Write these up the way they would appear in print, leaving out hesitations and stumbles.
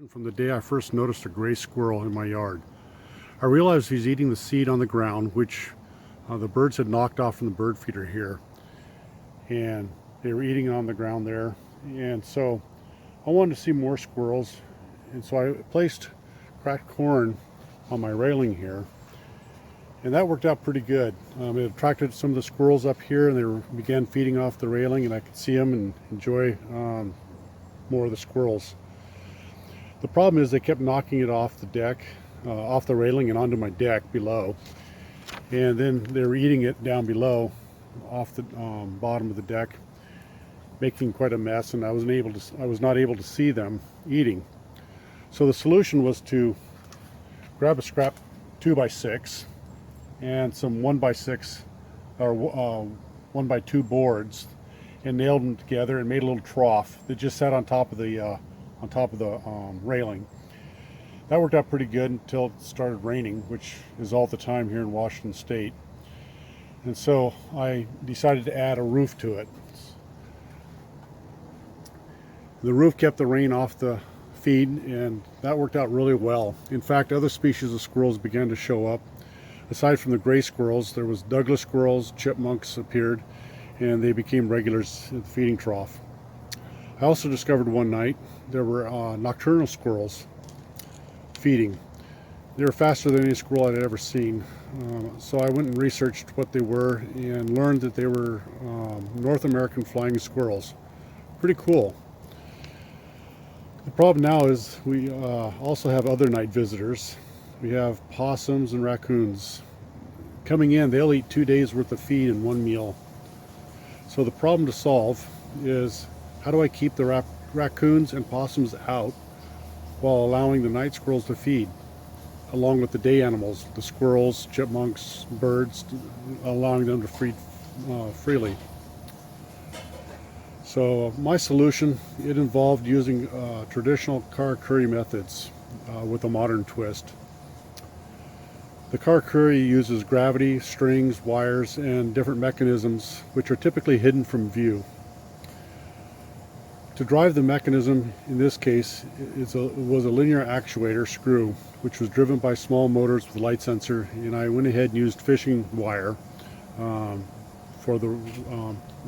From the day I first noticed a gray squirrel in my yard. I realized he's eating the seed on the ground, which the birds had knocked off from the bird feeder here, and they were eating on the ground there. And so I wanted to see more squirrels, and so I placed cracked corn on my railing here, and that worked out pretty good. It attracted some of the squirrels up here, and they began feeding off the railing, and I could see them and enjoy more of the squirrels. The problem is they kept knocking it off the deck, off the railing and onto my deck below. And then they were eating it down below, off the bottom of the deck, making quite a mess, and I was not able to see them eating. So the solution was to grab a scrap 2x6 and some 1x6 or 1x2 boards and nailed them together and made a little trough that just sat on top of the railing. That worked out pretty good until it started raining, which is all the time here in Washington State. And so I decided to add a roof to it. The roof kept the rain off the feed, and that worked out really well. In fact, other species of squirrels began to show up. Aside from the gray squirrels, there was Douglas squirrels, chipmunks appeared, and they became regulars at the feeding trough. I also discovered one night there were nocturnal squirrels feeding. They were faster than any squirrel I'd ever seen. So I went and researched what they were and learned that they were North American flying squirrels. Pretty cool. The problem now is we also have other night visitors. We have possums and raccoons. Coming in, they'll eat 2 days worth of feed in one meal. So the problem to solve is, how do I keep the raccoons and possums out while allowing the night squirrels to feed, along with the day animals, the squirrels, chipmunks, birds, allowing them to feed freely? So my solution, it involved using traditional Karakuri methods with a modern twist. The Karakuri uses gravity, strings, wires, and different mechanisms which are typically hidden from view. To drive the mechanism, in this case, was a linear actuator screw, which was driven by small motors with a light sensor, and I went ahead and used fishing wire for the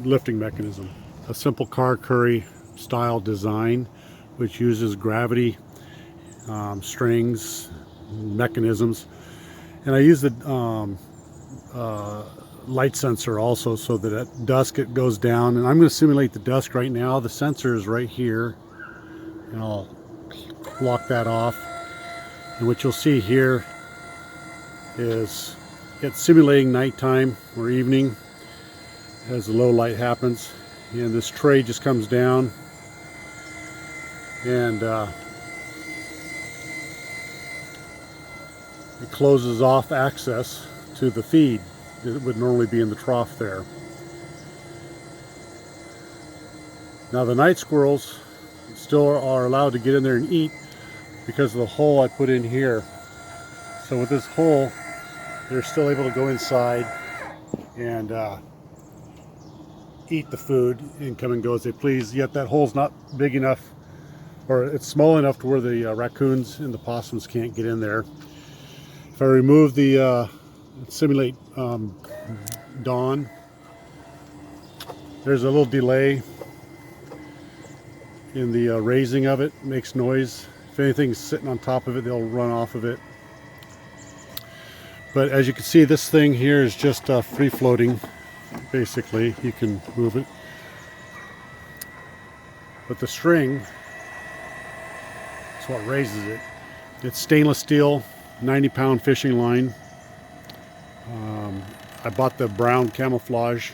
lifting mechanism. A simple Karakuri style design, which uses gravity, strings, mechanisms, and I use the light sensor also, so that at dusk it goes down, and I'm going to simulate the dusk right now. The sensor is right here, and I'll lock that off, and what you'll see here is it's simulating nighttime or evening as the low light happens, and this tray just comes down, and it closes off access to the feed that would normally be in the trough there. Now the night squirrels still are allowed to get in there and eat because of the hole I put in here. So with this hole, they're still able to go inside and eat the food and come and go as they please, yet that hole's not big enough, or it's small enough to where the raccoons and the possums can't get in there. If I remove the simulate dawn, there's a little delay in the raising of it. It makes noise. If anything's sitting on top of it, they'll run off of it. But as you can see, this thing here is just free floating. Basically, you can move it, but the string is what raises it. It's stainless steel 90-pound fishing line. I bought the brown camouflage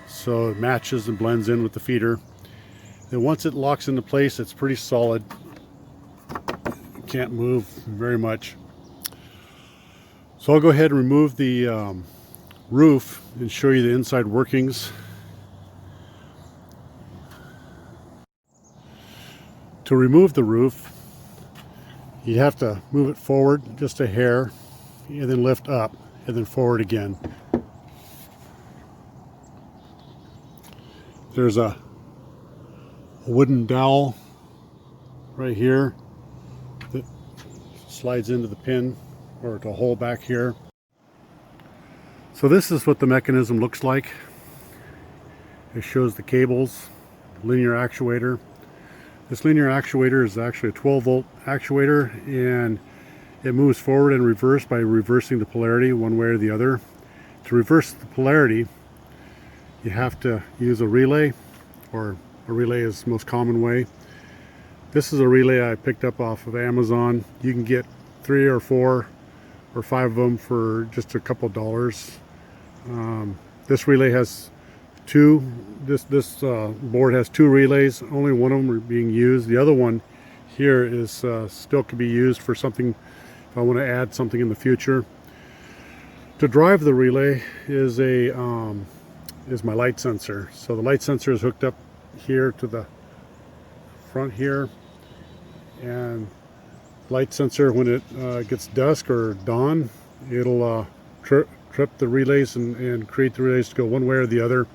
so it matches and blends in with the feeder. And once it locks into place, it's pretty solid. It can't move very much. So I'll go ahead and remove the roof and show you the inside workings. To remove the roof, you have to move it forward just a hair, and then lift up, and then forward again. There's a wooden dowel right here slides into the pin or to a hole back here. So this is what the mechanism looks like. It shows the cables, linear actuator. This linear actuator is actually a 12-volt actuator, and it moves forward and reverse by reversing the polarity one way or the other. To reverse the polarity, you have to use a relay, or a relay is the most common way. This is a relay I picked up off of Amazon. You can get 3 or 4 or 5 of them for just a couple dollars. This relay has two. This board has 2 relays. Only one of them are being used. The other one here is still could be used for something if I want to add something in the future. To drive the relay is my light sensor. So the light sensor is hooked up here to the front here, and light sensor, when it gets dusk or dawn, it'll trip the relays and create the relays to go one way or the other.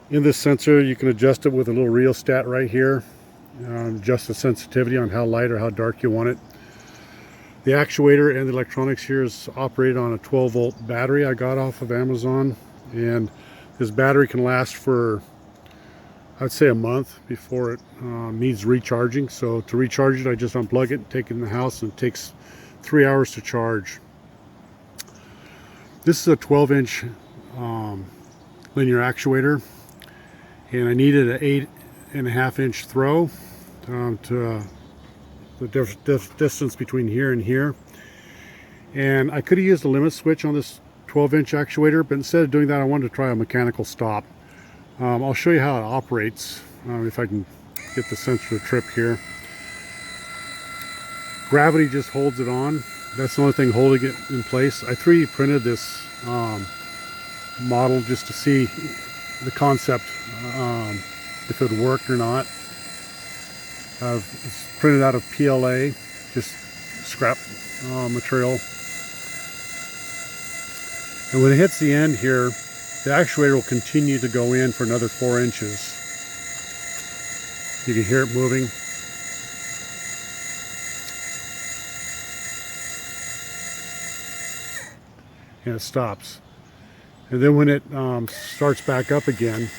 In this sensor, you can adjust it with a little rheostat right here, adjust the sensitivity on how light or how dark you want it. The actuator and the electronics here is operated on a 12-volt battery I got off of Amazon, and this battery can last for, I'd say, a month before it needs recharging. So to recharge it, I just unplug it, take it in the house, and it takes 3 hours to charge. This is a 12-inch linear actuator, and I needed an 8.5-inch throw to the distance between here and here. And I could have used a limit switch on this 12-inch actuator, but instead of doing that, I wanted to try a mechanical stop. I'll show you how it operates, if I can get the sensor to trip here. Gravity just holds it on. That's the only thing holding it in place. I 3D printed this model just to see the concept, if it would work or not. It's printed out of PLA, just scrap material. And when it hits the end here, the actuator will continue to go in for another 4 inches. You can hear it moving. And it stops. And then when it starts back up again,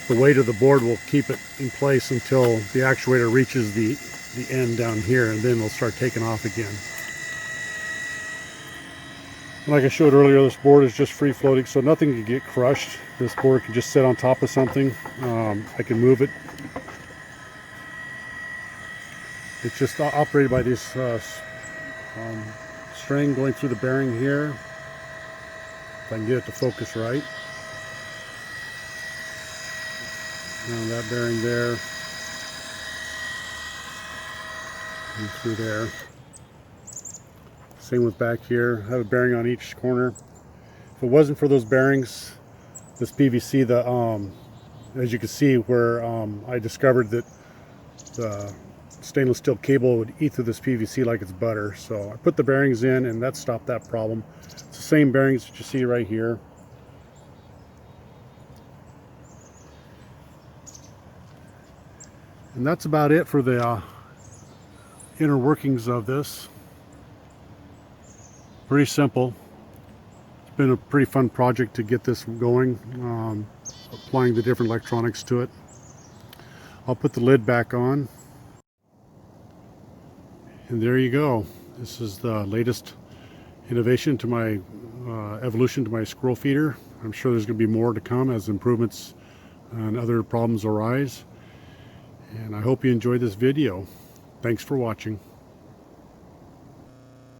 the weight of the board will keep it in place until the actuator reaches the end down here, and then it'll start taking off again. And like I showed earlier, this board is just free floating, so nothing can get crushed. This board can just sit on top of something. I can move it. It's just operated by this string going through the bearing here. If I can get it to focus right. And that bearing there. And through there. Same with back here. I have a bearing on each corner. If it wasn't for those bearings, this PVC, as you can see where I discovered that the stainless steel cable would eat through this PVC like it's butter. So I put the bearings in, and that stopped that problem. It's the same bearings that you see right here. And that's about it for the inner workings of this. Pretty simple. It's been a pretty fun project to get this going, applying the different electronics to it. I'll put the lid back on. And there you go. This is the latest innovation to my evolution to my squirrel feeder. I'm sure there's going to be more to come as improvements and other problems arise. And I hope you enjoyed this video. Thanks for watching.